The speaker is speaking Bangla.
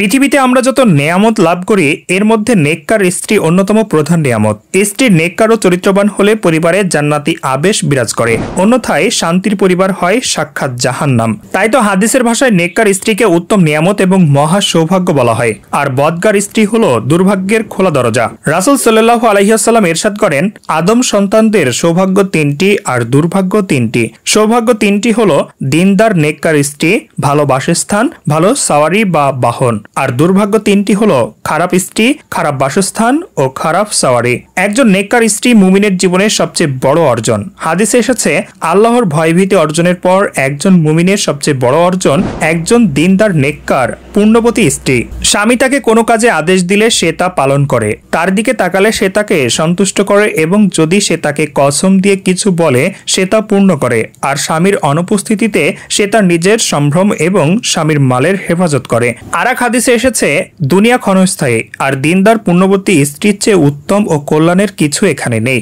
পৃথিবীতে আমরা যত নেয়ামত লাভ করি এর মধ্যে নেককার স্ত্রী অন্যতম প্রধান নেয়ামত। স্ত্রীর নেককার ও চরিত্রবান হলে পরিবারে জান্নাতি আবেশ বিরাজ করে, অন্যথায় শান্তির পরিবার হয় সাক্ষাৎ জাহান্নাম। তাই তো হাদিসের ভাষায় নেককার স্ত্রীকে উত্তম নিয়ামত এবং মহা সৌভাগ্য বলা হয়, আর বদকার স্ত্রী হলো দুর্ভাগ্যের খোলা দরজা। রাসূল সাল্লাল্লাহু আলাইহি ওয়াসাল্লাম ইরশাদ করেন, আদম সন্তানদের সৌভাগ্য তিনটি আর দুর্ভাগ্য তিনটি। সৌভাগ্য তিনটি হলো দিনদার নেককার স্ত্রী, ভালো বাসস্থান, ভালো সাওয়ারি বা বাহন। আর দুর্ভাগ্য তিনটি হলো খারাপ স্ত্রী, খারাপ বাসস্থান ও খারাপ সাওয়ারি। একজন নেককার স্ত্রী মুমিনের জীবনের সবচেয়ে বড় অর্জন। হাদিসে এসেছে, আল্লাহর ভয়ভীতি অর্জনের পর একজন মুমিনের সবচেয়ে বড় অর্জন একজন দিনদার নেককার পূর্ণবতী স্ত্রী। স্বামী তাকে কোনো কাজে আদেশ দিলে সে তা পালন করে, তার দিকে তাকালে সে তাকে সন্তুষ্ট করে এবং যদি সে তাকে কসম দিয়ে কিছু বলে সে তা পূর্ণ করে। আর স্বামীর অনুপস্থিতিতে সে তার নিজের সম্ভ্রম এবং স্বামীর মালের হেফাজত করে। আর এক হাদিসে এসেছে, দুনিয়া ক্ষণস্থায়ী, আর দিনদার পূর্ণবতী স্ত্রীর চেয়ে উত্তম ও কল্যাণের কিছু এখানে নেই।